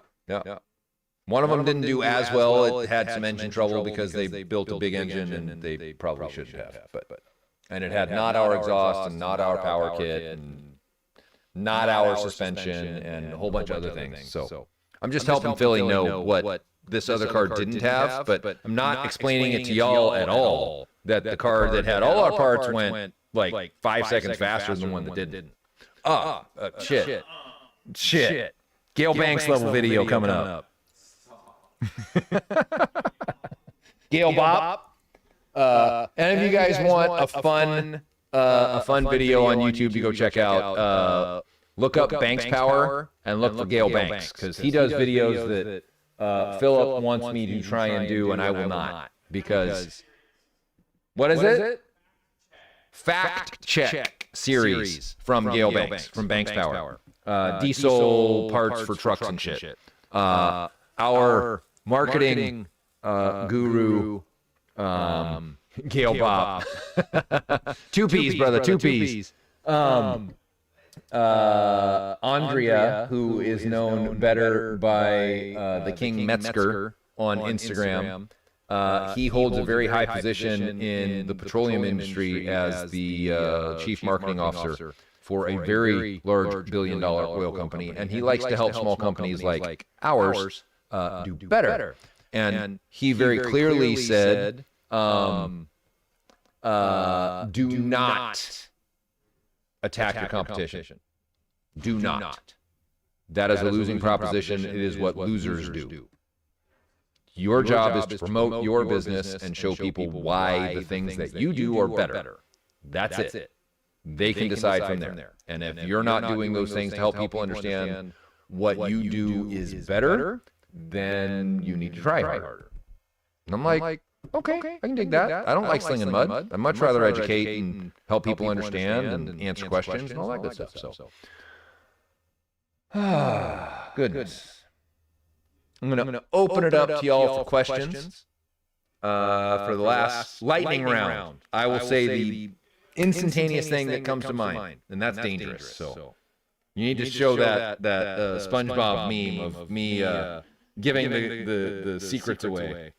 [SPEAKER 1] One of them didn't do as well. It had some engine trouble because they built a big engine, and they probably shouldn't have. And it had not our exhaust and not our power kit and not our suspension and a whole bunch of other things. So I'm just helping Philly know what this other car didn't have, but I'm not explaining it to y'all at all that the car that had all our parts went like 5 seconds faster than the one that didn't. Shit. Gale Banks level video coming up. Gale Bop. Any of you guys want a fun video on YouTube to go check out? Look up Banks Power and look for Gale Banks, because he does videos that Philip wants me to try and do, and I will not, because what is it? Fact Check series from Gale Banks, from Banks Power. Diesel parts for trucks and shit. Our marketing guru, Gale Bob. 2 P's, brother, 2 P's. Andrea, who is known better by the King Metzger on Instagram. He holds a very high position in the petroleum industry as the chief marketing officer for a very large billion-dollar oil company, and he likes to help small companies like ours do better. And he very clearly said, do not attack your competition. Do not. That is a losing proposition. It is what losers do. Your job is to promote your business and show people why the things that you do are better. That's it. They can decide from there. And if you're not doing those things to help people understand what you do is better, then you need to try harder. And I'm like, okay, I can dig that. I don't like slinging mud. I'd much rather educate and help people understand and answer questions and all that good stuff. So, goodness. I'm going to open it up to y'all for questions. For the last lightning round, I will say the instantaneous thing that comes to mind, and that's dangerous. So you need to show that SpongeBob meme of me giving the secrets away.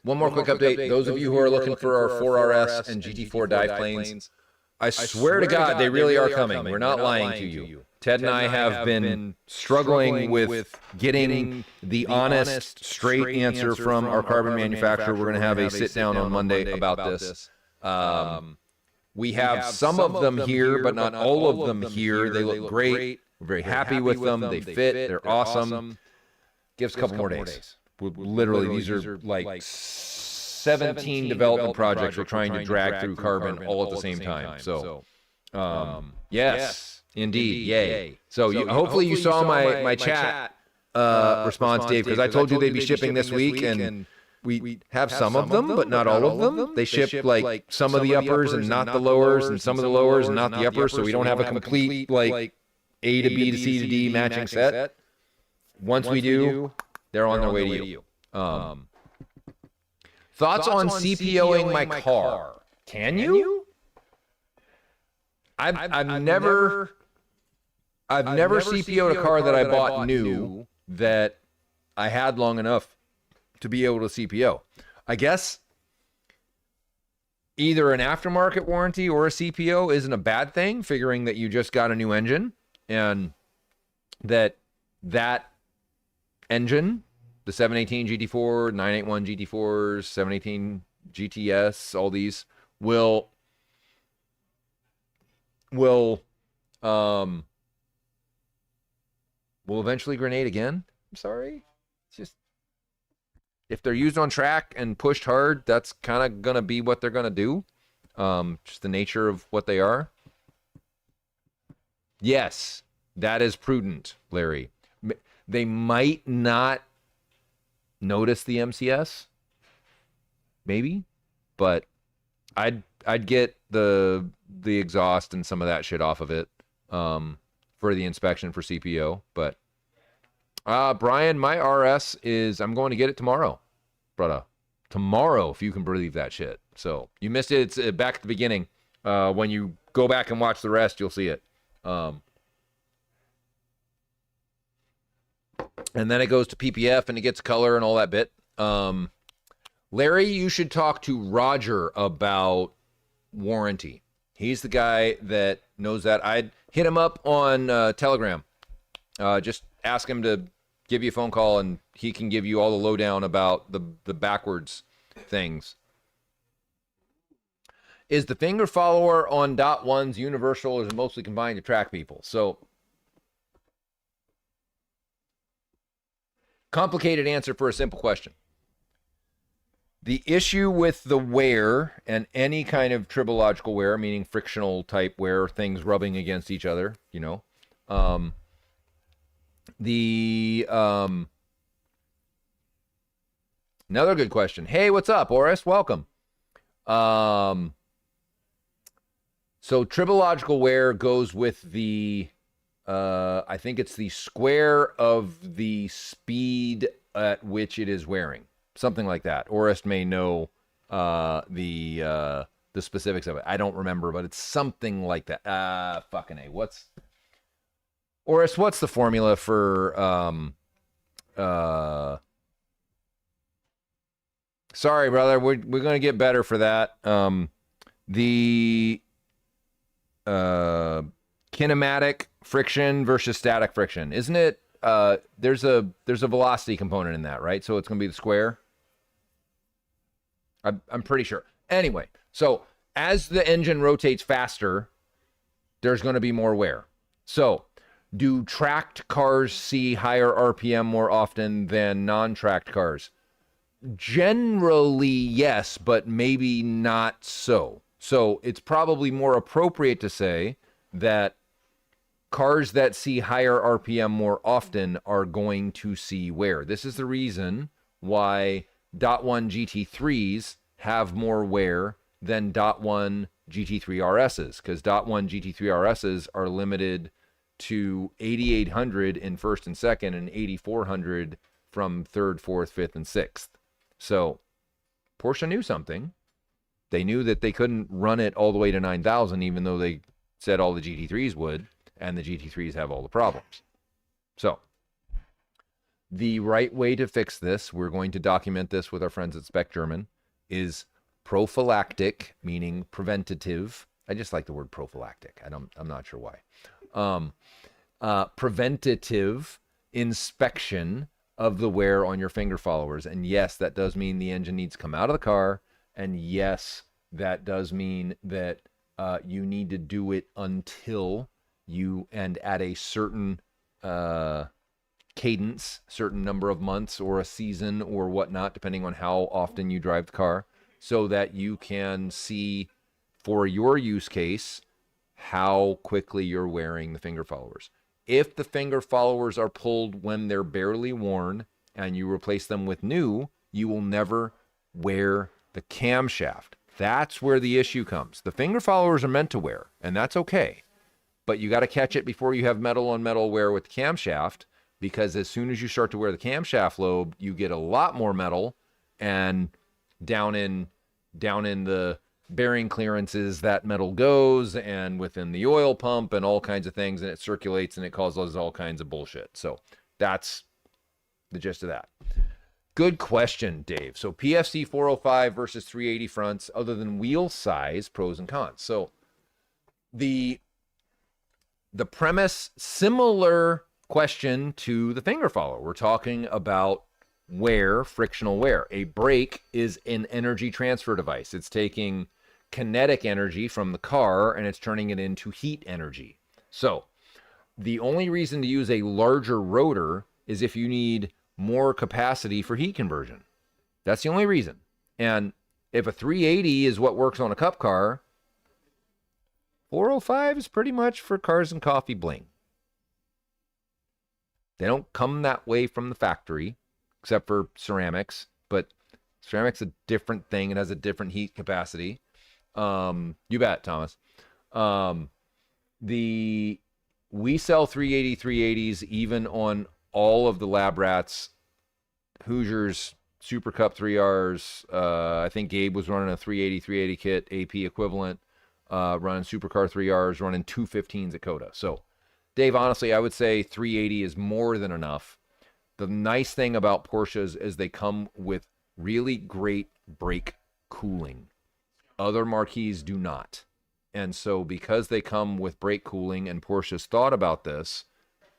[SPEAKER 1] One more quick update. Those of you who are looking for our 4RS and GT4 dive planes, I swear to God, they really are coming. We're not lying to you. Ted and I have been struggling with getting the honest, straight answer from our carbon manufacturer. We're going to have a sit-down on Monday about this. We have some of them here, but not all of them here. They look great. We're very happy with them. They fit. They're awesome. Give us a couple more days. Literally, these are like 17 development projects we're trying to drag through carbon all at the same time. So, yes, indeed, yay. So hopefully you saw my chat response, Dave, because I told you they'd be shipping this week, and we have some of them, but not all of them. They ship like some of the uppers and not the lowers, and some of the lowers and not the uppers, so we don't have a complete like A to B to C to D matching set. Once we do, they're on their way to you. Thoughts on CPOing my car? Can you? I've never CPO'd a car that I bought new that I had long enough to be able to CPO. I guess either an aftermarket warranty or a CPO isn't a bad thing, figuring that you just got a new engine and that engine, the 718 GT4, 981 GT4s, 718 GTS, all these will eventually grenade again. I'm sorry. It's just, if they're used on track and pushed hard, that's kind of going to be what they're going to do. Just the nature of what they are. Yes, that is prudent, Larry. They might not notice the MCS, maybe, but I'd get the exhaust and some of that shit off of it for the inspection for CPO. But Brian, my RS is, I'm going to get it tomorrow, brother. Tomorrow, if you can believe that shit. So you missed it. It's back at the beginning. When you go back and watch the rest, you'll see it. And then it goes to PPF and it gets color and all that bit. Larry, you should talk to Roger about warranty. He's the guy that knows that. I'd hit him up on Telegram. Just ask him to give you a phone call and he can give you all the lowdown about the backwards things. Is the finger follower on .1's universal or is it mostly combined to track people? So, complicated answer for a simple question. The issue with the wear and any kind of tribological wear, meaning frictional type wear, things rubbing against each other, you know, another good question. Hey, what's up, Oris? Welcome. So tribological wear goes with the I think it's the square of the speed at which it is wearing. Something like that. Orest may know the specifics of it. I don't remember, but it's something like that. Fucking A. Orest, what's the formula for sorry, brother. We're going to get better for that. The kinematic friction versus static friction, isn't it? There's a velocity component in that, right? So it's going to be the square. I'm pretty sure. Anyway, so as the engine rotates faster, there's going to be more wear. So do tracked cars see higher RPM more often than non-tracked cars? Generally, yes, but maybe not so. So it's probably more appropriate to say that cars that see higher RPM more often are going to see wear. This is the reason why .1 GT3s have more wear than .1 GT3 RSs, because .1 GT3 RSs are limited to 8800 in first and second and 8400 from 3rd, 4th, 5th, and 6th. So Porsche knew something. They knew that they couldn't run it all the way to 9,000, even though they said all the GT3s would, and the GT3s have all the problems. So the right way to fix this, we're going to document this with our friends at Spec German, is prophylactic, meaning preventative. I just like the word prophylactic. I'm not sure why. Preventative inspection of the wear on your finger followers. And yes, that does mean the engine needs to come out of the car. And yes, that does mean that you need to do it until you, and at a certain cadence, certain number of months or a season or whatnot, depending on how often you drive the car, so that you can see for your use case how quickly you're wearing the finger followers. If the finger followers are pulled when they're barely worn and you replace them with new, you will never wear the camshaft. That's where the issue comes. The finger followers are meant to wear, and that's okay. But you got to catch it before you have metal on metal wear with the camshaft, because as soon as you start to wear the camshaft lobe, you get a lot more metal, and down in the bearing clearances that metal goes, and within the oil pump and all kinds of things, and it circulates and it causes all kinds of bullshit. So that's the gist of that. Good question, Dave. So PFC 405 versus 380 fronts, other than wheel size, pros and cons. So the premise, similar question to the finger follower. We're talking about wear, frictional wear. A brake is an energy transfer device. It's taking kinetic energy from the car and it's turning it into heat energy. So the only reason to use a larger rotor is if you need more capacity for heat conversion. That's the only reason. And if a 380 is what works on a cup car, 405 is pretty much for cars and coffee bling. They don't come that way from the factory, except for ceramics, but ceramics a different thing. It has a different heat capacity. You bet, Thomas. We sell 380 380s even on all of the Lab Rats, Hoosiers, Super Cup 3Rs. I think Gabe was running a 380 380 kit, AP equivalent, running Supercar 3Rs, running 215s at Coda. So, Dave, honestly, I would say 380 is more than enough. The nice thing about Porsches is they come with really great brake cooling. Other marquees do not. And so because they come with brake cooling and Porsche's thought about this,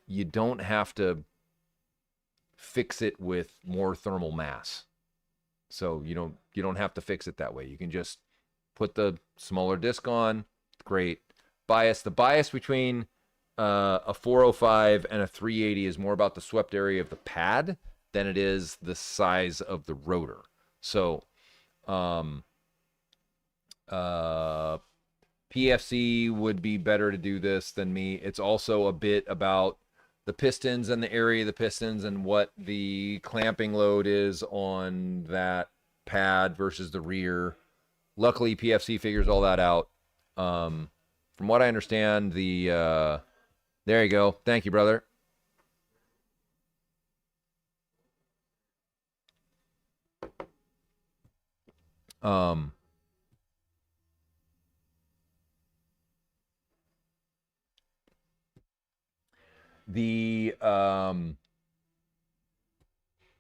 [SPEAKER 1] you don't have to fix it with more thermal mass. So you don't have to fix it that way. You can just put the smaller disc on. Great. Bias. The bias between a 405 and a 380 is more about the swept area of the pad than it is the size of the rotor. So PFC would be better to do this than me. It's also a bit about the pistons and the area of the pistons and what the clamping load is on that pad versus the rear. Luckily, PFC figures all that out. From what I understand, there you go. Thank you, brother.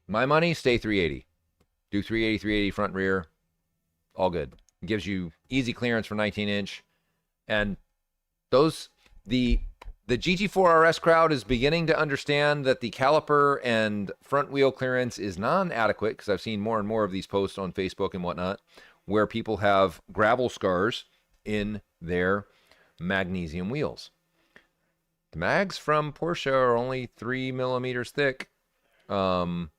[SPEAKER 1] My money, stay 380. Do 380, 380 front rear. All good. It gives you easy clearance for 19-inch. And the GT4 RS crowd is beginning to understand that the caliper and front wheel clearance is non-adequate, because I've seen more and more of these posts on Facebook and whatnot, where people have gravel scars in their magnesium wheels. The mags from Porsche are only 3 millimeters thick. And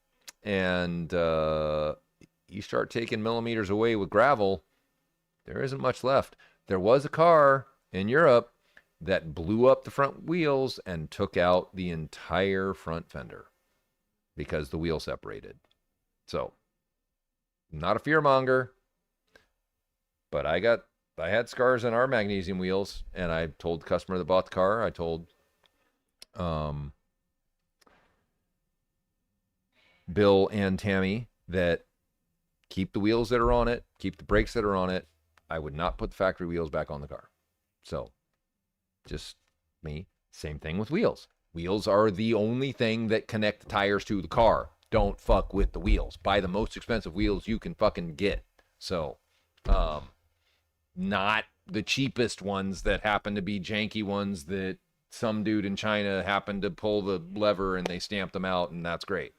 [SPEAKER 1] you start taking millimeters away with gravel, there isn't much left. There was a car in Europe that blew up the front wheels and took out the entire front fender because the wheel separated. So, not a fear monger, but I had scars on our magnesium wheels, and I told the customer that bought the car, Bill and Tammy that keep the wheels that are on it, keep the brakes that are on it. I would not put the factory wheels back on the car. So, just me. Same thing with wheels. Wheels are the only thing that connect the tires to the car. Don't fuck with the wheels. Buy the most expensive wheels you can fucking get. So, not the cheapest ones that happen to be janky ones that some dude in China happened to pull the lever and they stamped them out, and that's great.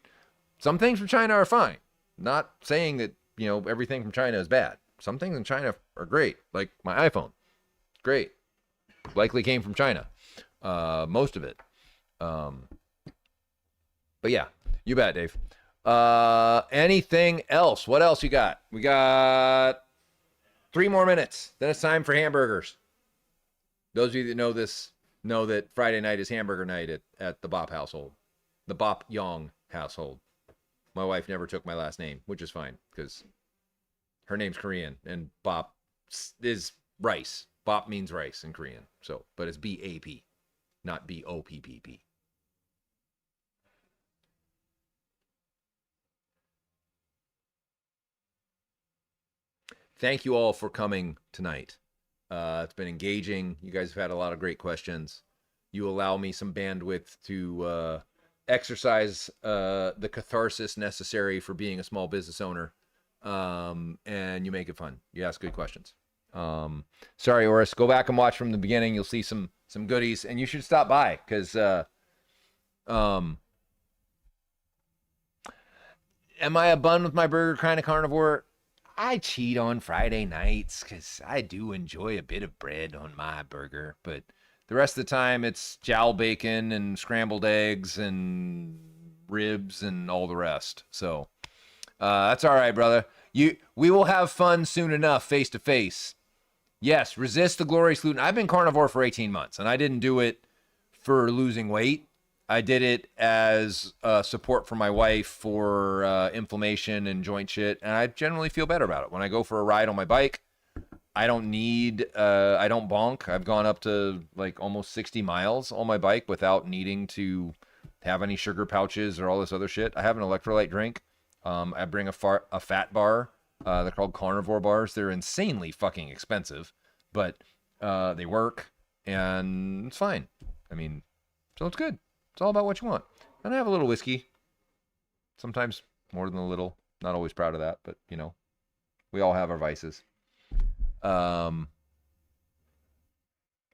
[SPEAKER 1] Some things from China are fine. Not saying that, everything from China is bad. Some things in China are great, like my iPhone. Great. Likely came from China. Most of it. But yeah, you bet, Dave. Anything else? What else you got? We got 3 more minutes. Then it's time for hamburgers. Those of you that know this know that Friday night is hamburger night at the Bop household. The Bop Yong household. My wife never took my last name, which is fine because her name's Korean and Bop is rice. Bop means rice in Korean. So, but it's B-A-P, not B-O-P-P-P. Thank you all for coming tonight. It's been engaging. You guys have had a lot of great questions. You allow me some bandwidth to exercise the catharsis necessary for being a small business owner. And you make it fun. You ask good questions. Sorry, Oris, go back and watch from the beginning. You'll see some goodies, and you should stop by because am I a bun with my burger kind of carnivore? I cheat on Friday nights because I do enjoy a bit of bread on my burger, but the rest of the time it's jowl bacon and scrambled eggs and ribs and all the rest. So that's all right, brother. We will have fun soon enough, face to face. Yes, resist the glorious gluten. I've been carnivore for 18 months, and I didn't do it for losing weight. I did it as support for my wife for inflammation and joint shit, and I generally feel better about it. When I go for a ride on my bike, I don't bonk. I've gone up to like almost 60 miles on my bike without needing to have any sugar pouches or all this other shit. I have an electrolyte drink. I bring a fat bar. They're called carnivore bars. They're insanely fucking expensive, but they work, and it's fine. I mean, so it's good. It's all about what you want. And I have a little whiskey. Sometimes more than a little. Not always proud of that, but, we all have our vices.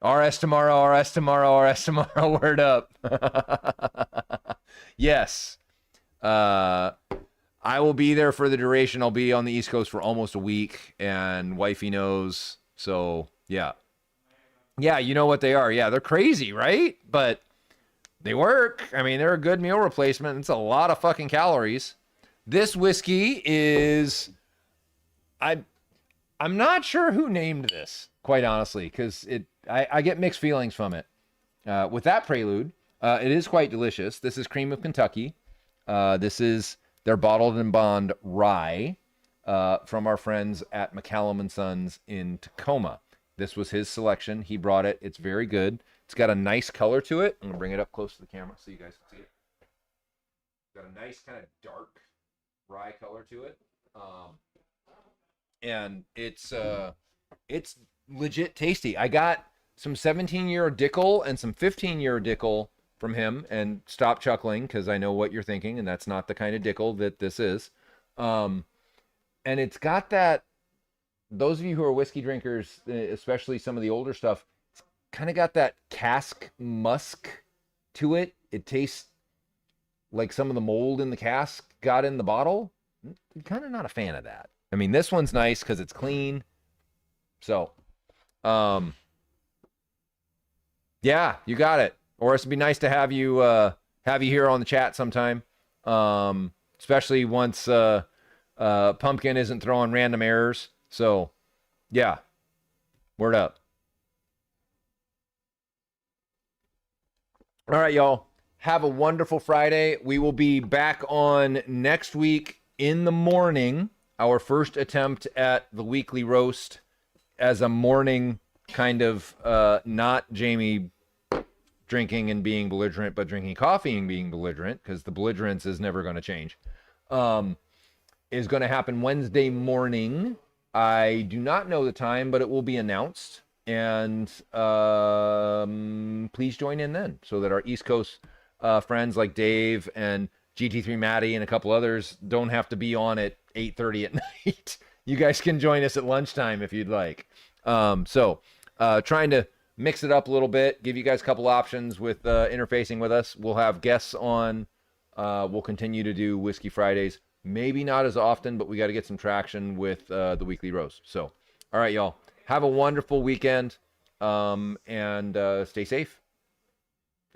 [SPEAKER 1] RS tomorrow, RS tomorrow, RS tomorrow. Word up. Yes. I will be there for the duration. I'll be on the East Coast for almost a week, and wifey knows. So, yeah. Yeah, you know what they are. Yeah, they're crazy, right? But they work. I mean, they're a good meal replacement. It's a lot of fucking calories. This whiskey is... I'm not sure who named this, quite honestly, because I get mixed feelings from it. With that prelude, it is quite delicious. This is Cream of Kentucky. This is their bottled and bond rye from our friends at McCallum & Sons in Tacoma. This was his selection. He brought it. It's very good. It's got a nice color to it. I'm going to bring it up close to the camera so you guys can see it. Got a nice kind of dark rye color to it. And it's legit tasty. I got some 17-year Dickel and some 15-year Dickel from him, and stop chuckling because I know what you're thinking, and that's not the kind of Dickel that this is. And it's got that, those of you who are whiskey drinkers, especially some of the older stuff, it's kind of got that cask musk to it. It tastes like some of the mold in the cask got in the bottle. I'm kind of not a fan of that. I mean, this one's nice because it's clean. So, yeah, you got it. Or it'd be nice to have you here on the chat sometime. Especially once Pumpkin isn't throwing random errors. So, yeah, word up. All right, y'all. Have a wonderful Friday. We will be back on next week in the morning. Our first attempt at the weekly roast as a morning kind of, not Jamie drinking and being belligerent, but drinking coffee and being belligerent, because the belligerence is never going to change. is going to happen Wednesday morning. I do not know the time, but it will be announced. And please join in then so that our East Coast friends like Dave and GT3 Matty and a couple others don't have to be on at 8:30 at night. You guys can join us at lunchtime if you'd like. Trying to mix it up a little bit, give you guys a couple options with interfacing with us. We'll have guests on. We'll continue to do Whiskey Fridays. Maybe not as often, but we got to get some traction with the weekly roast. So, all right, y'all. Have a wonderful weekend and stay safe.